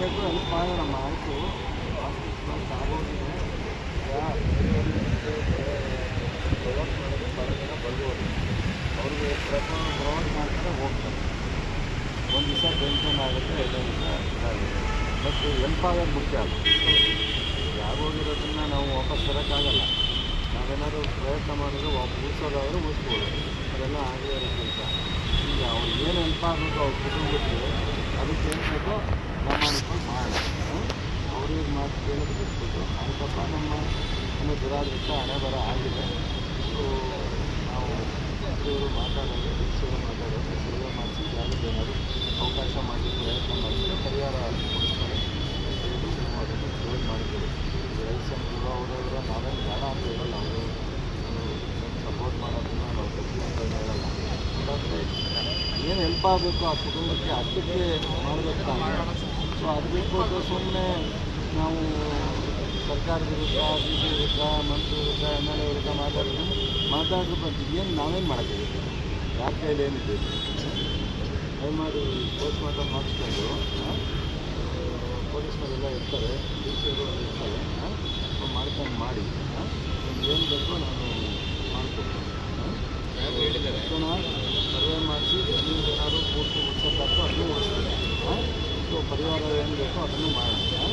ಬೇಕು ಹೆಲ್ಪ್ ಮಾಡೋಣ ಆಯಿತು. ಹಾಸ್ಪಿಟ್ಲ್ ಆಗೋಗಿದೆ. ಪ್ರೊವೈಡ್ ಮಾಡೋದು ಭಾಳ ಜನ ಬರ್ಬೋದು. ಅವ್ರಿಗೆ ಪ್ರೊವೈಡ್ ಮಾಡ್ತಾರೆ, ಹೋಗ್ತಾರೆ. ಒಂದು ದಿವಸ ಟೆನ್ಷನ್ ಆಗುತ್ತೆ, ಎರಡನೇ ದಿವಸ ಇದಾಗುತ್ತೆ. ಬಟ್ ಹೆಲ್ಪ್ ಆಗೋದು ಮುಖ್ಯ. ಅದು ಯಾಗೋಗಿರೋದನ್ನು ನಾವು ವಾಪಸ್ ತರೋಕ್ಕಾಗಲ್ಲ. ನಾವೇನಾದ್ರು ಪ್ರಯತ್ನ ಮಾಡಿದ್ರೆ ಉಳಿಸೋದಾದರೂ ಉಳಿಸ್ಬೋದು. ಅದೆಲ್ಲ ಆಗೇ ಇರೋ ಕೆಲಸ. ಈಗ ಅವ್ರು ಏನು ಹೆಲ್ಪ್ ಆಗಬೇಕು ಅವ್ರ ಕುಟುಂಬಕ್ಕೆ, ಅದಕ್ಕೆ ಏನು ಬೇಕೋ ಪ್ರಾಮಾಣಿಕವಾಗಿ ಮಾಡೋಣ. ಅವ್ರಿಗೆ ಮಾತು ಕೇಳೋದು ಬಿಟ್ಬಿಟ್ಟು ಆಯ್ತಪ್ಪ ನಮ್ಮ ದುರಾದೃಷ್ಟ ಹಣೆ ಬರ ಆಗಿದೆ. ಸೊ ನಾವು ಇವರು ಮಾತಾಡೋದು, ಡಿಸಿಯವರು ಮಾತಾಡೋದು, ಸರ್ವೆ ಮಾಡಿಸಿ ಯಾರಿಗೆ ಏನಾದರೂ ಅವಕಾಶ ಮಾಡಿ ಪ್ರಯತ್ನ ಮಾಡಿದ್ರೆ ಪರಿಹಾರ ಕೊಡಿಸ್ತಾರೆ ಅಂತ ಹೇಳಿ ನಾವು ಅದನ್ನು ಕ್ಲೋಸ್ ಮಾಡ್ತೀವಿ. ರೈತ ಸಂಘರು ಅವರವರ ನಾವೇನು ಬೇಡ ಅಂತ ಹೇಳಲ್ಲ. ಅವರು ಸಪೋರ್ಟ್ ಮಾಡೋದನ್ನ ನಾವು ತಪ್ಪು ಅಂತ ಹೇಳಲ್ಲ. ಆದರೆ ಏನು ಹೆಲ್ಪ್ ಆಗಬೇಕು ಆ ಕುಟುಂಬಕ್ಕೆ ಅಷ್ಟಕ್ಕೆ ಮಾಡಬೇಕು ತಾನೆ. ಸೊ ಅದು ಬಿಟ್ಬಿಟ್ಟು ಸುಮ್ಮನೆ ನಾವು ಸರ್ಕಾರದ ವಿರುದ್ಧ, ಡಿ ಸಿ ವಿರುದ್ಧ, ಮಂತ್ರಿ ವಿರುದ್ಧ, ಎಮ್ ಎಲ್ ಎ ವಿರುದ್ಧ ಮಾತಾಡೋದು ಬಂದು ಏನು ನಾವೇನು ಮಾಡೋಕ್ಕಾಗುತ್ತೆ? ಯಾರ ಕೈಲಿ ಏನಿದೆ? ದಯಮಾಡಿ ಪೋಸ್ಟ್ಮಾರ್ಟಮ್ ಮಾಡಿಸ್ಕೊಂಡು ಪೊಲೀಸ್ನವರೆಲ್ಲ ಇರ್ತಾರೆ, ಡಿ ಸಿ ಅವರು ಇರ್ತಾರೆ, ಮಾಡ್ಕೊಂಡು ಮಾಡಿ ನಿಮ್ಗೆ ಏನು ಬೇಕೋ ನಾನು ಮಾಡಿಕೊಡ್ತೀನಿ. ಸರ್ವೆ ಮಾಡಿಸಿ ನೀವು ಏನಾದರೂ ಪೂರ್ತಿ ಉಳಿಸೋದಾಗ್ತೋ ಅದನ್ನು ಉಳಿಸ್ತೀನಿ. ಸೊ ಪರಿಹಾರ ಏನು ಬೇಕೋ ಅದನ್ನು ಮಾಡೋಣ.